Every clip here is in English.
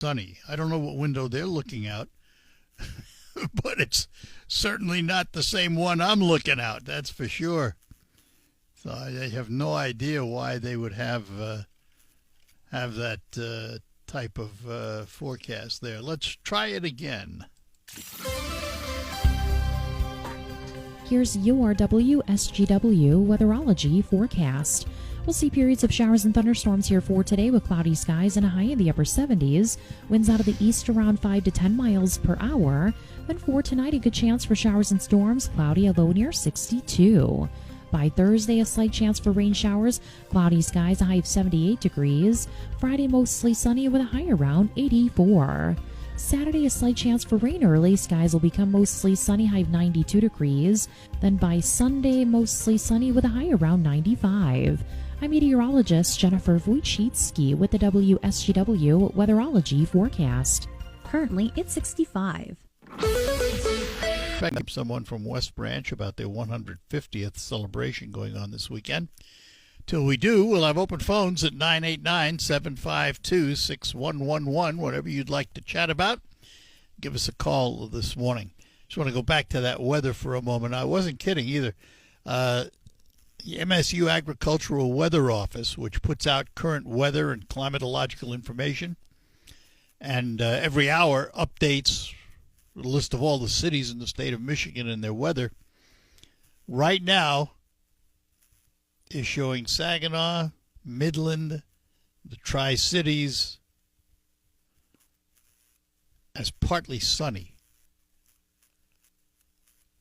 sunny. I don't know what window they're looking out, but it's certainly not the same one I'm looking out. That's for sure. So I have no idea why they would have that type of forecast there. Let's try it again. Here's your WSGW weatherology forecast. We'll see periods of showers and thunderstorms here for today with cloudy skies and a high in the upper 70s. Winds out of the east around 5 to 10 miles per hour. Then for tonight, a good chance for showers and storms, cloudy, a low near 62. By Thursday, a slight chance for rain showers, cloudy skies, a high of 78 degrees. Friday, mostly sunny with a high around 84. Saturday, a slight chance for rain early. Skies will become mostly sunny, high of 92 degrees. Then by Sunday, mostly sunny with a high around 95. I'm meteorologist Jennifer Wojcicki with the WSGW weatherology forecast. Currently, it's 65. Someone from West Branch about their 150th celebration going on this weekend. Till we do, we'll have open phones at 989-752-6111. Whatever you'd like to chat about, give us a call this morning. Just want to go back to that weather for a moment. I wasn't kidding either. The MSU Agricultural Weather Office, which puts out current weather and climatological information, and every hour updates a list of all the cities in the state of Michigan and their weather. Right now, is showing Saginaw, Midland, the Tri-Cities as partly sunny.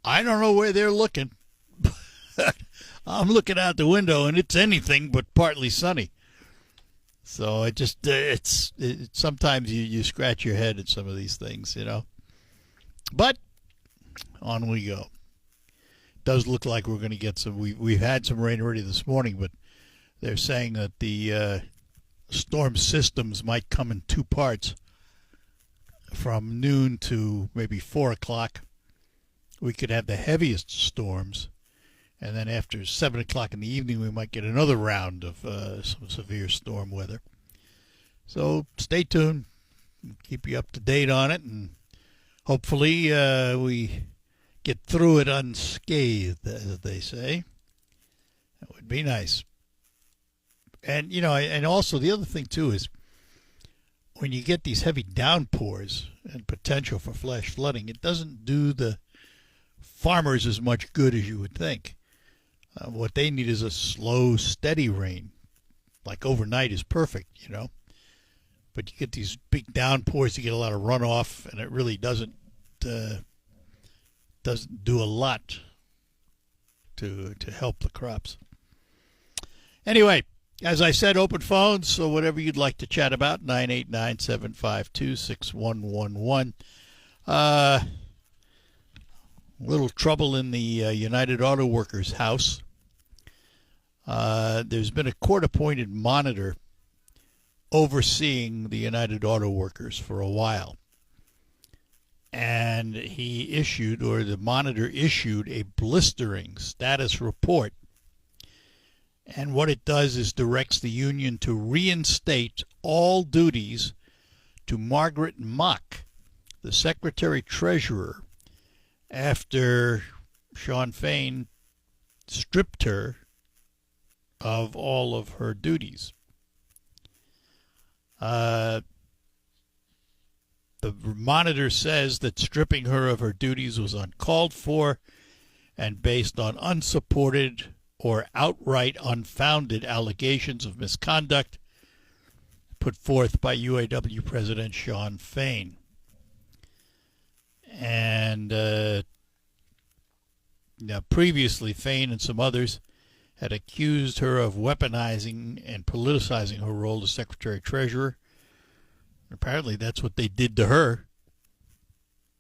I don't know where they're looking. I'm looking out the window and it's anything but partly sunny. So it just sometimes you scratch your head at some of these things, you know. But on we go. Does look like we're going to get some. We've had some rain already this morning, but they're saying that the storm systems might come in two parts from noon to maybe 4 o'clock. We could have the heaviest storms, and then after 7 o'clock in the evening, we might get another round of some severe storm weather. So stay tuned. Keep you up to date on it, and hopefully we get through it unscathed, as they say. That would be nice. And, you know, and also the other thing, too, is when you get these heavy downpours and potential for flash flooding, it doesn't do the farmers as much good as you would think. What they need is a slow, steady rain. Like overnight is perfect, you know. But you get these big downpours, you get a lot of runoff, and it really doesn't do a lot to help the crops. Anyway, as I said, open phones, so whatever you'd like to chat about, 989-752-6111. Little trouble in the United Auto Workers house. There's been a court-appointed monitor overseeing the United Auto Workers for a while. And he issued, or the monitor issued, a blistering status report. And what it does is directs the union to reinstate all duties to Margaret Mock, the Secretary-Treasurer, after Shawn Fain stripped her of all of her duties. The monitor says that stripping her of her duties was uncalled for and based on unsupported or outright unfounded allegations of misconduct put forth by UAW President Shawn Fain. And now previously, Fain and some others had accused her of weaponizing and politicizing her role as Secretary-Treasurer. Apparently that's what they did to her,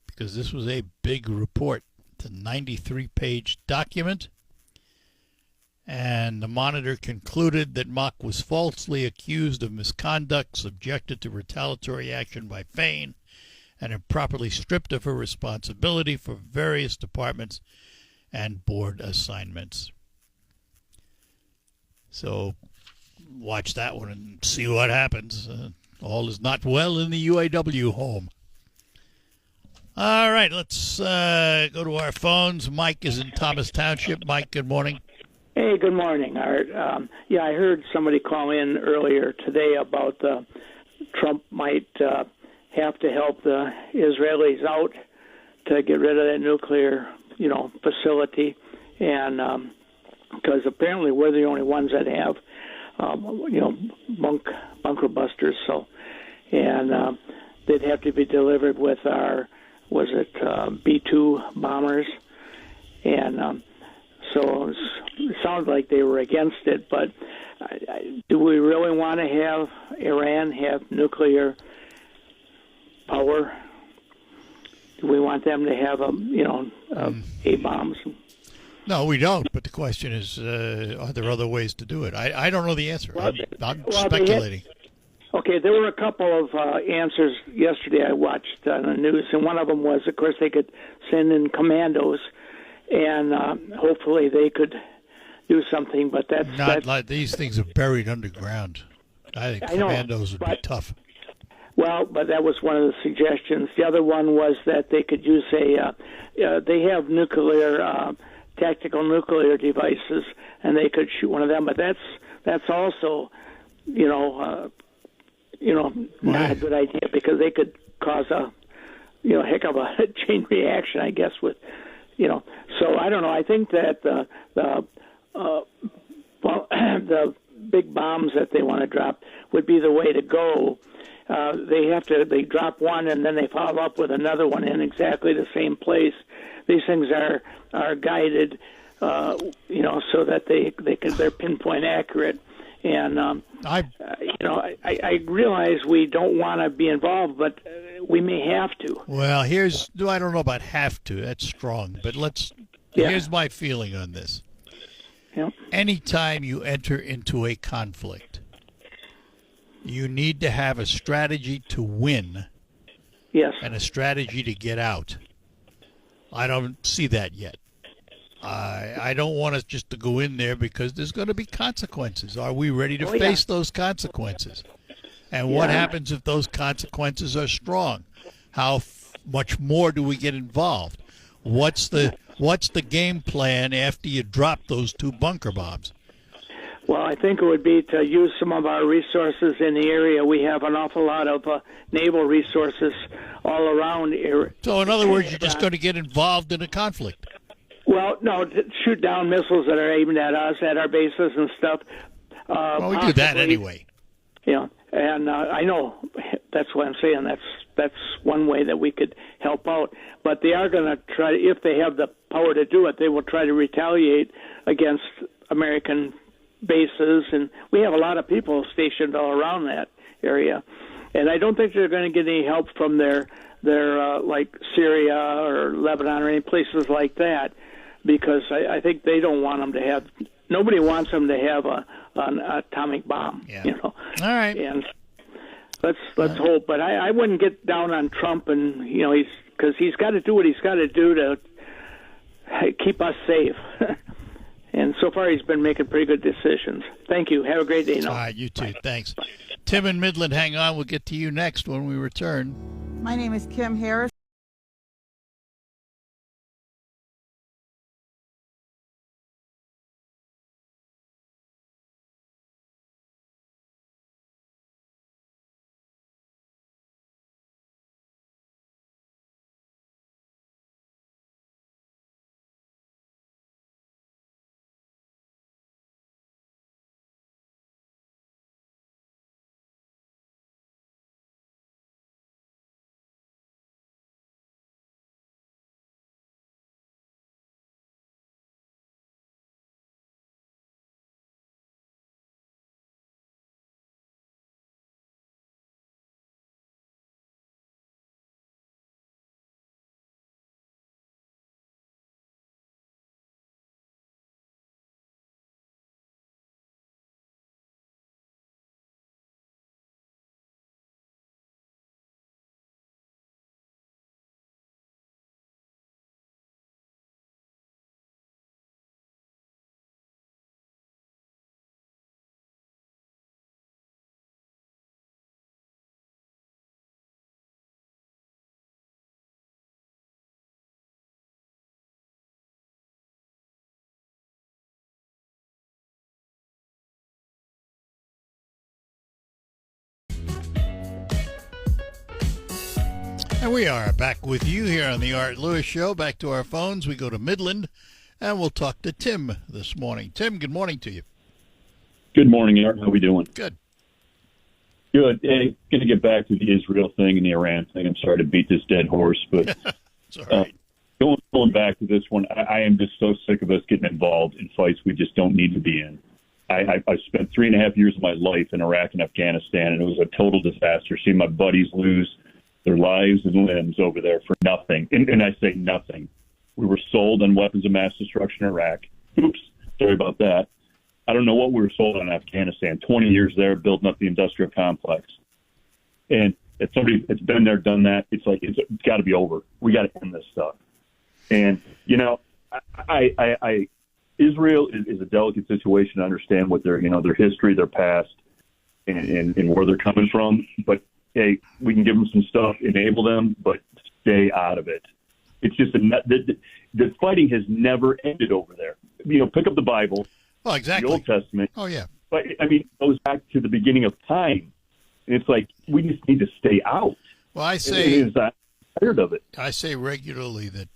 because this was a big report. It's a 93-page document, and the monitor concluded that Mock was falsely accused of misconduct, subjected to retaliatory action by Fain, and improperly stripped of her responsibility for various departments and board assignments. So watch that one and see what happens. All is not well in the UAW home. All right, let's go to our phones. Mike is in Thomas Township. Mike, good morning. Hey, good morning, Art. I heard somebody call in earlier today about Trump might have to help the Israelis out to get rid of that nuclear, facility, and because apparently we're the only ones that have, bunker busters. So, and they'd have to be delivered with our, B-2 bombers, and so it sounds like they were against it. But do we really want to have Iran have nuclear power? Do we want them to have A-bombs? No, we don't. But the question is, are there other ways to do it? I don't know the answer. I'm speculating. Okay, there were a couple of answers yesterday I watched on the news, and one of them was, of course, they could send in commandos, and hopefully they could do something. But that's like these things are buried underground. I think commandos would be tough. Well, but that was one of the suggestions. The other one was that they could use they have tactical nuclear devices, and they could shoot one of them. But that's also, not a good idea, because they could cause a, heck of a chain reaction, I guess, with, So I don't know. I think that the big bombs that they want to drop would be the way to go. They drop one and then they follow up with another one in exactly the same place. These things are guided, so that they're pinpoint accurate. And I realize we don't want to be involved, but we may have to. Well, I don't know about have to. That's strong, but here's my feeling on this. Yeah. Anytime you enter into a conflict, you need to have a strategy to win. Yes. And a strategy to get out. I don't see that yet. I don't want us just to go in there because there's going to be consequences. Are we ready to face those consequences? And what happens if those consequences are strong? How much more do we get involved? What's the game plan after you drop those 2 bunker bombs? Well, I think it would be to use some of our resources in the area. We have an awful lot of naval resources all around here. So, in other words, you're just going to get involved in a conflict. Well, no, shoot down missiles that are aimed at us, at our bases and stuff. Well, we do that anyway. And I know that's what I'm saying. That's one way that we could help out. But they are going to try, if they have the power to do it, they will try to retaliate against American bases. And we have a lot of people stationed all around that area. And I don't think they're going to get any help from their like Syria or Lebanon or any places like that, because I think they don't want them to have. Nobody wants them to have an atomic bomb. Yeah. All right. And let's hope. But I wouldn't get down on Trump, and because he's got to do what he's got to do to keep us safe. And so far, he's been making pretty good decisions. Thank you. Have a great day now. All right, you too. Bye. Thanks. Bye. Tim in Midland, hang on. We'll get to you next when we return. My name is Kim Harris. And we are back with you here on the Art Lewis Show. Back to our phones. We go to Midland, and we'll talk to Tim this morning. Tim, good morning to you. Good morning, Art. How we doing? Good. Good. Hey, going to get back to the Israel thing and the Iran thing. I'm sorry to beat this dead horse, but It's all right. Going back to this one, I am just so sick of us getting involved in fights we just don't need to be in. I spent 3.5 years of my life in Iraq and Afghanistan, and it was a total disaster. Seeing my buddies lose their lives and limbs over there for nothing. And I say nothing. We were sold on weapons of mass destruction in Iraq. Oops, sorry about that. I don't know what we were sold on in Afghanistan. 20 years there, building up the industrial complex. And if somebody that's been there, done that, it's like it's got to be over. We got to end this stuff. And, you know, Israel is a delicate situation to understand what their history, their past, and where they're coming from. But, hey, we can give them some stuff, enable them, but stay out of it. It's just the fighting has never ended over there. You know, pick up the Bible, Well, exactly. the Old Testament. Oh, yeah. But, I mean, it goes back to the beginning of time. And it's like we just need to stay out. Well, I say I'm tired of it. I say regularly that,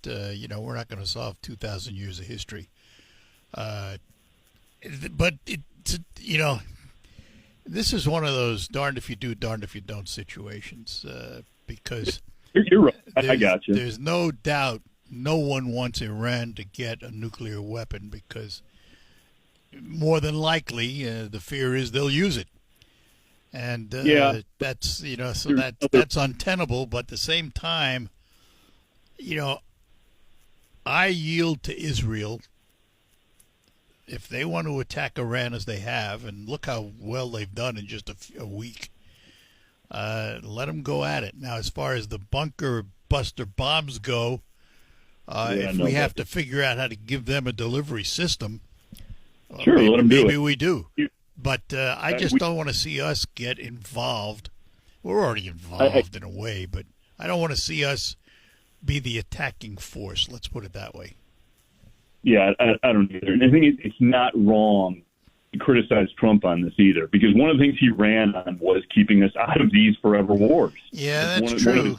we're not going to solve 2,000 years of history. But, this is one of those darned if you do, darned if you don't situations because You're right. I got you. There's no doubt no one wants Iran to get a nuclear weapon because more than likely the fear is they'll use it. And that's, so that's untenable. But at the same time, I yield to Israel. If they want to attack Iran as they have, and look how well they've done in just a week, let them go at it. Now, as far as the bunker buster bombs go, if we have to figure out how to give them a delivery system, sure, let them do it. Maybe we do. But I just don't want to see us get involved. We're already involved in a way, but I don't want to see us be the attacking force. Let's put it that way. Yeah, I don't either. And I think it's not wrong to criticize Trump on this either, because one of the things he ran on was keeping us out of these forever wars. Yeah, that's true.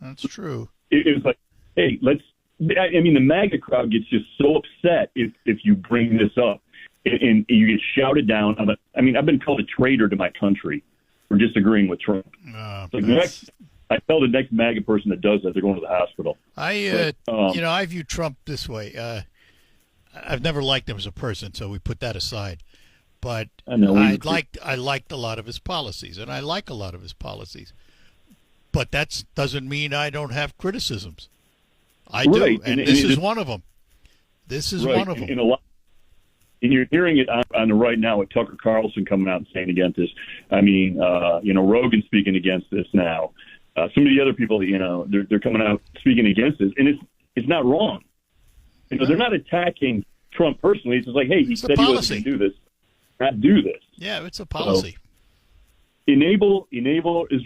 That's true. It was like, hey, the MAGA crowd gets just so upset if you bring this up. And you get shouted down. I've been called a traitor to my country for disagreeing with Trump. I tell the next MAGA person that does that, they're going to the hospital. I view Trump this way. I've never liked him as a person, so we put that aside. But I liked a lot of his policies, and I like a lot of his policies. But that doesn't mean I don't have criticisms. I do, and this is one of them. This is one of them. And you're hearing it on the right now with Tucker Carlson coming out and saying against this. Rogan speaking against this now. Some of the other people, they're coming out speaking against this, and it's not wrong. They're not attacking Trump personally. It's just like, hey, he said he wasn't going to do this, not do this. Yeah, it's a policy. So, enable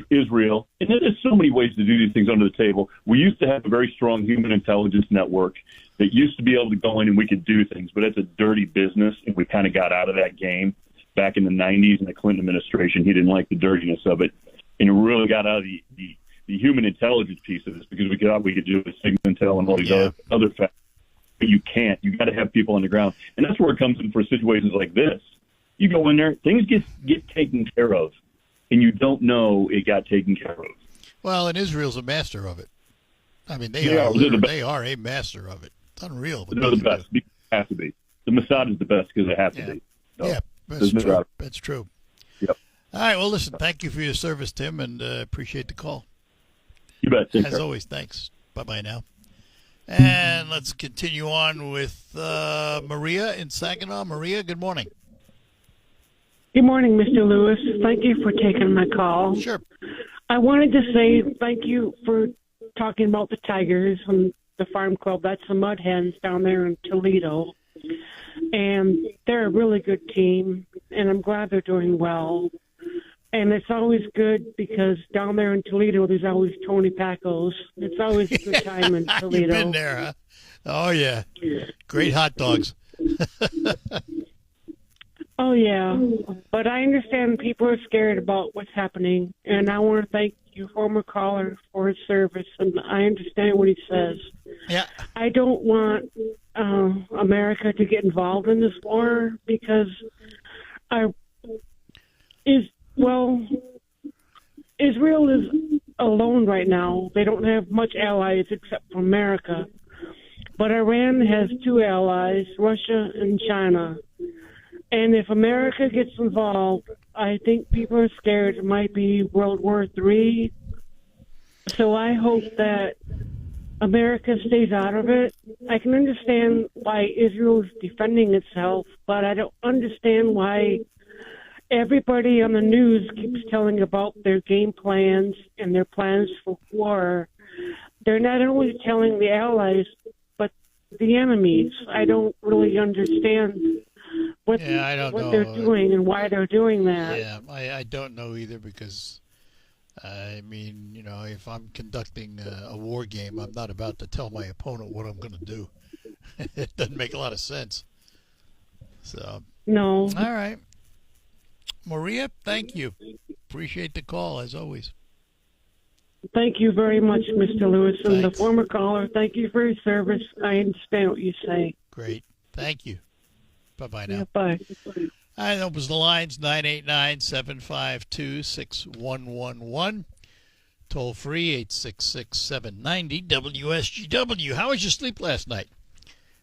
Israel, and there's so many ways to do these things under the table. We used to have a very strong human intelligence network that used to be able to go in and we could do things, but it's a dirty business, and we kind of got out of that game back in the 90s in the Clinton administration. He didn't like the dirtiness of it, and it really got out of the human intelligence piece of this because we thought we could do with Sigma-Intel and all these other factors. But you can't. You got to have people on the ground, and that's where it comes in for situations like this. You go in there, things get taken care of, and you don't know it got taken care of. Well, and Israel's a master of it. I mean, they are a master of it. It's unreal. They're the best. They have to be. The Mossad is the best because they have to be. So, yeah, that's true. That's true. Yep. All right. Well, listen, thank you for your service, Tim, and appreciate the call. You bet. As always, thanks. Bye-bye now. And let's continue on with Maria in Saginaw. Maria, good morning. Good morning, Mr. Lewis. Thank you for taking my call. Sure. I wanted to say thank you for talking about the Tigers and the Farm Club. That's the Mud Hens down there in Toledo. And they're a really good team, and I'm glad they're doing well. And it's always good because down there in Toledo, there's always Tony Pacos. It's always a good time in Toledo. You've been there, huh? Oh, yeah. Great hot dogs. Oh, yeah. But I understand people are scared about what's happening. And I want to thank you, former caller, for his service. And I understand what he says. Yeah. I don't want America to get involved in this war because Israel is alone right now. They don't have much allies except for America. But Iran has two allies, Russia and China. And if America gets involved, I think people are scared it might be World War III. So I hope that America stays out of it. I can understand why Israel is defending itself, but I don't understand why everybody on the news keeps telling about their game plans and their plans for war. They're not only telling the allies, but the enemies. I don't really understand what they're doing and why they're doing that. Yeah, I don't know either because, I mean, you know, if I'm conducting a war game, I'm not about to tell my opponent what I'm going to do. It doesn't make a lot of sense. So, no. All right. Maria, thank you. Appreciate the call, as always. Thank you very much, Mr. Lewis. And the Thanks. former caller, thank you for your service. I understand what you say. Great. Thank you. Bye-bye now. Yeah, bye. That opens the lines, 989-752-6111. Toll free, 866-790-WSGW. How was your sleep last night?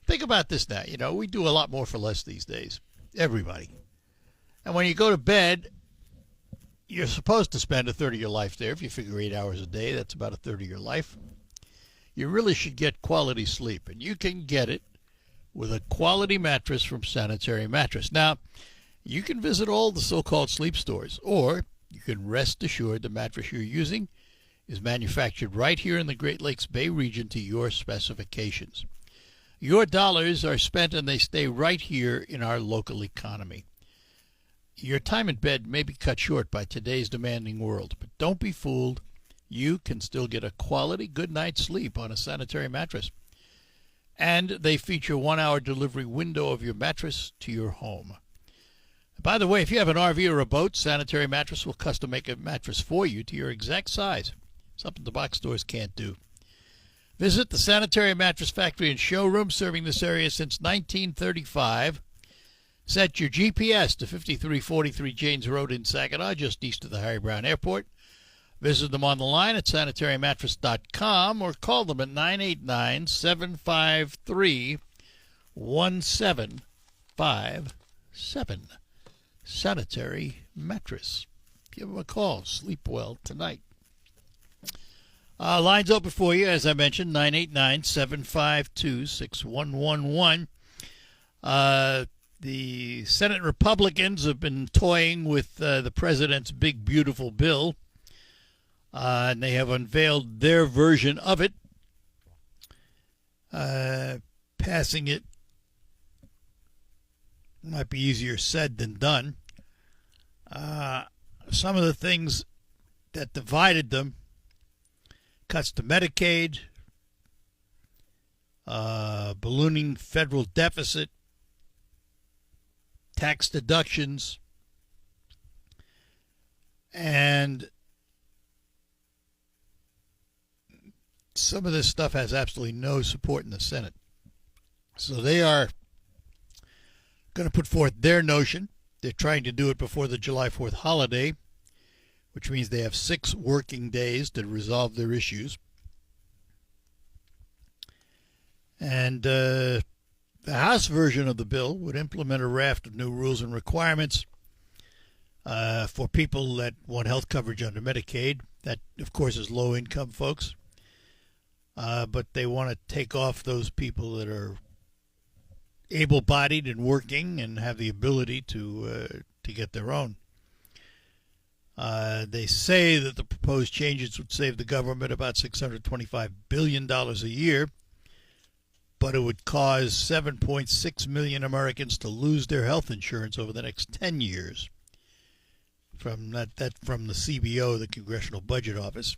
Think about this now. You know, we do a lot more for less these days. Everybody. And when you go to bed, you're supposed to spend a third of your life there. If you figure 8 hours a day, that's about a third of your life. You really should get quality sleep, and you can get it with a quality mattress from Sanitary Mattress. Now, you can visit all the so-called sleep stores, or you can rest assured the mattress you're using is manufactured right here in the Great Lakes Bay region to your specifications. Your dollars are spent and they stay right here in our local economy. Your time in bed may be cut short by today's demanding world, but don't be fooled. You can still get a quality good night's sleep on a Sanitary Mattress. And they feature 1-hour delivery window of your mattress to your home. By the way, if you have an RV or a boat, Sanitary Mattress will custom make a mattress for you to your exact size, something the box stores can't do. Visit the Sanitary Mattress Factory and Showroom, serving this area since 1935. Set your GPS to 5343 Janes Road in Saginaw, just east of the Harry Brown Airport. Visit them on the line at sanitarymattress.com or call them at 989-753-1757. Sanitary Mattress. Give them a call. Sleep well tonight. Lines open for you, as I mentioned, 989-752-6111. The Senate Republicans have been toying with the president's big, beautiful bill, and they have unveiled their version of it, passing it might be easier said than done. Some of the things that divided them: cuts to Medicaid, ballooning federal deficit, tax deductions, and some of this stuff has absolutely no support in the Senate. So they are going to put forth their notion. They're trying to do it before the July 4th holiday, which means they have 6 working days to resolve their issues. And the House version of the bill would implement a raft of new rules and requirements for people that want health coverage under Medicaid. That, of course, is low-income folks. But they want to take off those people that are able-bodied and working and have the ability to get their own. They say that the proposed changes would save the government about $625 billion a year, but it would cause 7.6 million Americans to lose their health insurance over the next 10 years. From the CBO, the Congressional Budget Office.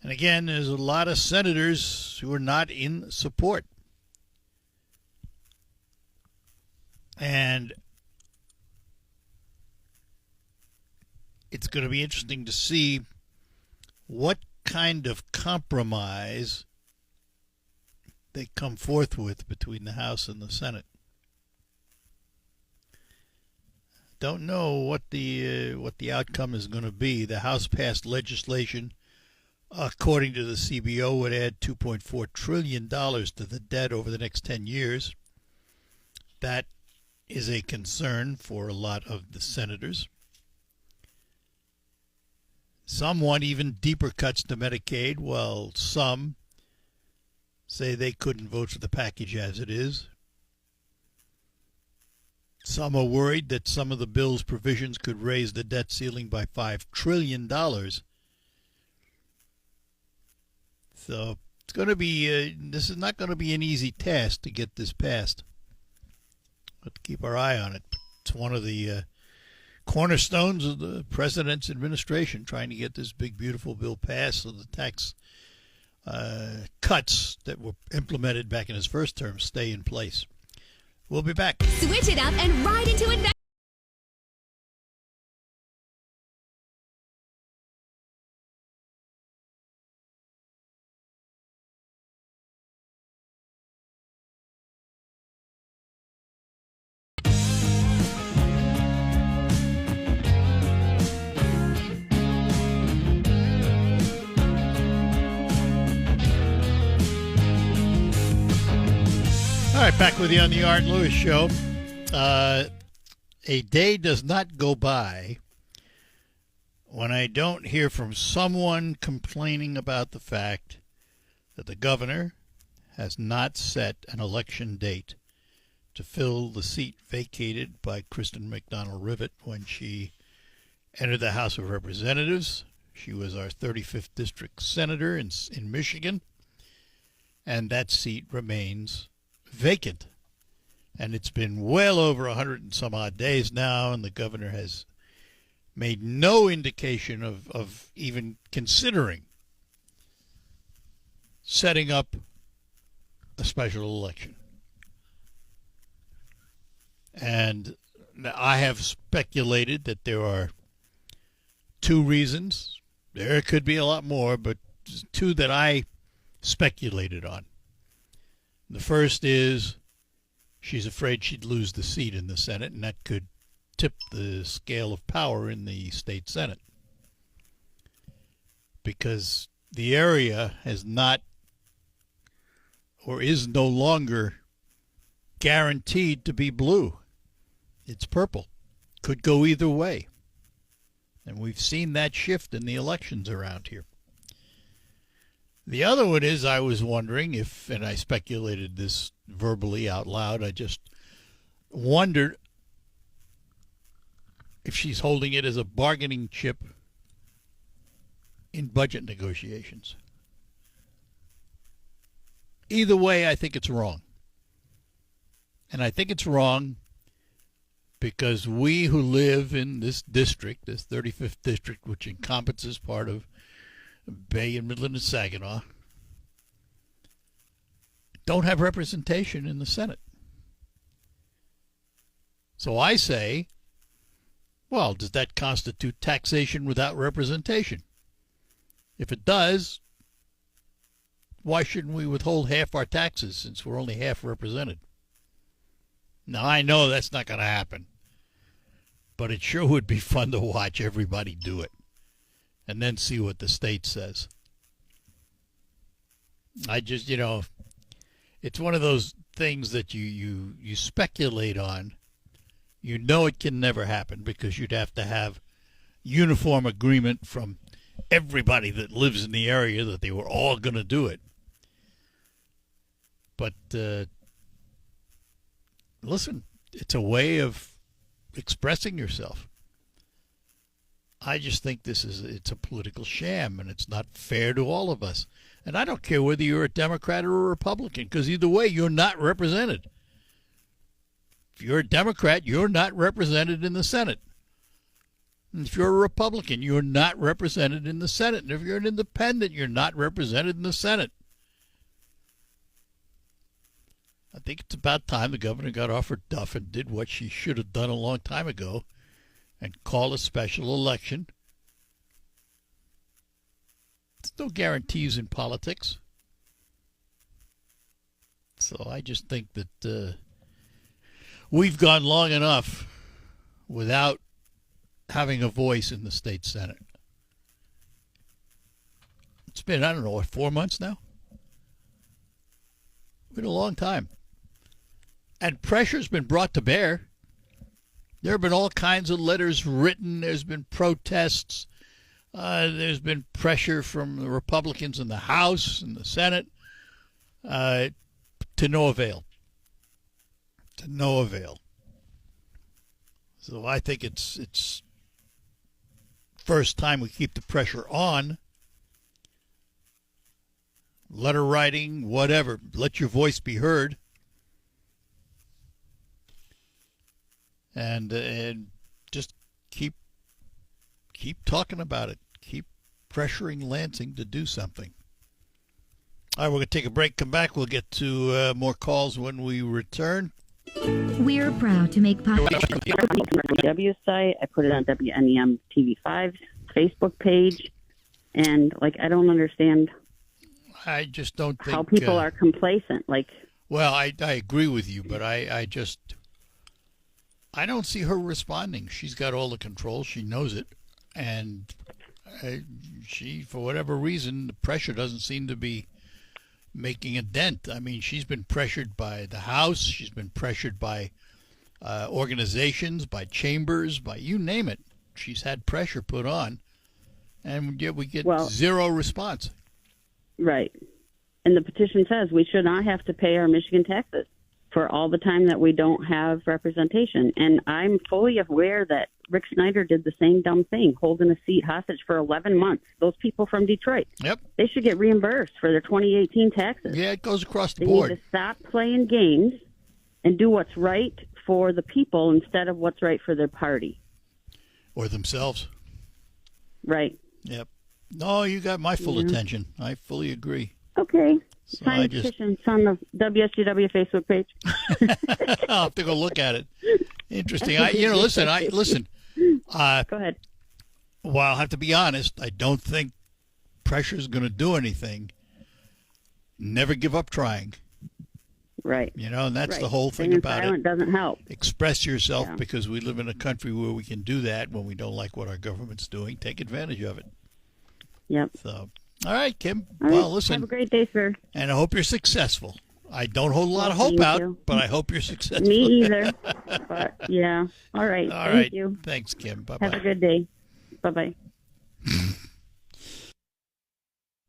And again, there's a lot of senators who are not in support. And it's going to be interesting to see what kind of compromise they come forth with between the House and the Senate. Don't know what the outcome is going to be. The House passed legislation, according to the CBO, would add $2.4 trillion to the debt over the next 10 years. That is a concern for a lot of the senators. Some want even deeper cuts to Medicaid, while some say they couldn't vote for the package as it is. Some are worried that some of the bill's provisions could raise the debt ceiling by $5 trillion. So it's going to be, this is not going to be an easy task to get this passed. But keep our eye on it. It's one of the cornerstones of the president's administration, trying to get this big, beautiful bill passed so the tax cuts that were implemented back in his first term stay in place. We'll be back. Switch it up and ride into adventure. All right, back with you on the Art Lewis Show. A day does not go by when I don't hear from someone complaining about the fact that the governor has not set an election date to fill the seat vacated by Kristen McDonald-Rivet when she entered the House of Representatives. She was our 35th District Senator in Michigan, and that seat remains vacant. And it's been well over 100 and some odd days now, and the governor has made no indication of even considering setting up a special election. And I have speculated that there are two reasons. There could be a lot more, but two that I speculated on. The first is she's afraid she'd lose the seat in the Senate, and that could tip the scale of power in the state Senate. Because the area has not, or is no longer, guaranteed to be blue. It's purple. Could go either way. And we've seen that shift in the elections around here. The other one is, I was wondering if, and I speculated this verbally out loud, I just wondered if she's holding it as a bargaining chip in budget negotiations. Either way, I think it's wrong. And I think it's wrong because we who live in this district, this 35th district, which encompasses part of Bay and Midland and Saginaw, don't have representation in the Senate. So I say, well, does that constitute taxation without representation? If it does, why shouldn't we withhold half our taxes since we're only half represented? Now, I know that's not going to happen, but it sure would be fun to watch everybody do it and then see what the state says. I just, it's one of those things that you speculate on. You know it can never happen because you'd have to have uniform agreement from everybody that lives in the area that they were all going to do it. But listen, it's a way of expressing yourself. I just think it's a political sham, and it's not fair to all of us. And I don't care whether you're a Democrat or a Republican, because either way, you're not represented. If you're a Democrat, you're not represented in the Senate. And if you're a Republican, you're not represented in the Senate. And if you're an independent, you're not represented in the Senate. I think it's about time the governor got off her duff and did what she should have done a long time ago and call a special election no guarantees in politics. So I just think that we've gone long enough without having a voice in the state Senate. It's been, I don't know, what, 4 months now? It's been a long time. And pressure's been brought to bear. There have been all kinds of letters written. There's been protests. There's been pressure from the Republicans in the House and the Senate to no avail. To no avail. So I think it's first time we keep the pressure on. Letter writing, whatever. Let your voice be heard. And just keep talking about it. Keep pressuring Lansing to do something. All right, we're going to take a break. Come back. We'll get to more calls when we return. We're proud to make W site. I put it on WNEM TV5's Facebook page, and I don't understand. I just don't think how people are complacent. Well, I agree with you, but I don't see her responding. She's got all the control. She knows it, and she, for whatever reason, the pressure doesn't seem to be making a dent. I mean, she's been pressured by the House. She's been pressured by organizations, by chambers, by you name it. She's had pressure put on, and yet we get zero response. Right. And the petition says we should not have to pay our Michigan taxes for all the time that we don't have representation. And I'm fully aware that Rick Snyder did the same dumb thing, holding a seat hostage for 11 months. Those people from Detroit, yep, they should get reimbursed for their 2018 taxes. Yeah, it goes across the they board. They need to stop playing games and do what's right for the people instead of what's right for their party. Or themselves. Right. Yep. No, you got my full attention. I fully agree. Okay. So Sign petitions on the WSGW Facebook page. I'll have to go look at it. Interesting. Listen. Go ahead. Well, I'll have to be honest. I don't think pressure is going to do anything. Never give up trying. Right. And that's right. the whole thing Being about silent it. Doesn't help. Express yourself, because we live in a country where we can do that when we don't like what our government's doing. Take advantage of it. Yep. So, all right, Kim. All right. Well, listen. Have a great day, sir. And I hope you're successful. I don't hold a lot of hope out, but I hope you're successful. Me either. But, yeah. All right. Thank you. Thanks, Kim. Bye-bye. Have a good day. Bye-bye.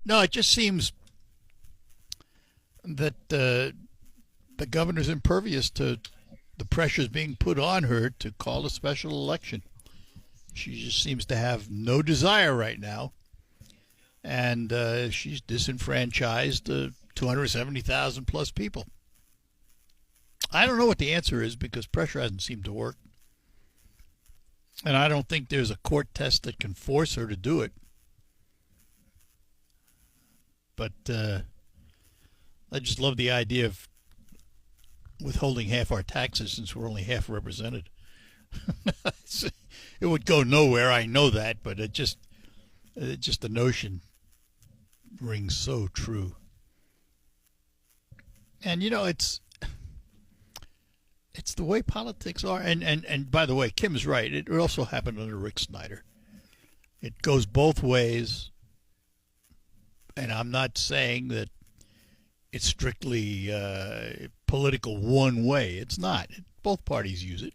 No, it just seems that the governor's impervious to the pressures being put on her to call a special election. She just seems to have no desire right now. And she's disenfranchised 270,000 plus people. I don't know what the answer is because pressure hasn't seemed to work. And I don't think there's a court test that can force her to do it. But I just love the idea of withholding half our taxes since we're only half represented. It would go nowhere, I know that, but it just the notion rings so true. And it's the way politics are. And by the way, Kim's right. It also happened under Rick Snyder. It goes both ways. And I'm not saying that it's strictly political one way. It's not. Both parties use it.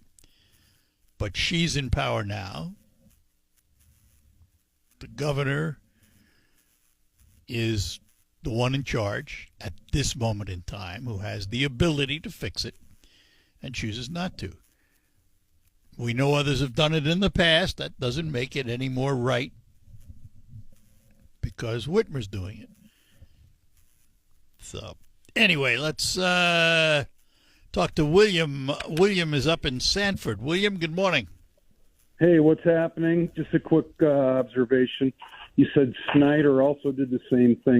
But she's in power now. The governor is the one in charge at this moment in time who has the ability to fix it and chooses not to. We know others have done it in the past. That doesn't make it any more right because Whitmer's doing it. So, anyway, let's talk to William. William is up in Sanford. William, good morning. Hey, what's happening? Just a quick observation. You said Snyder also did the same thing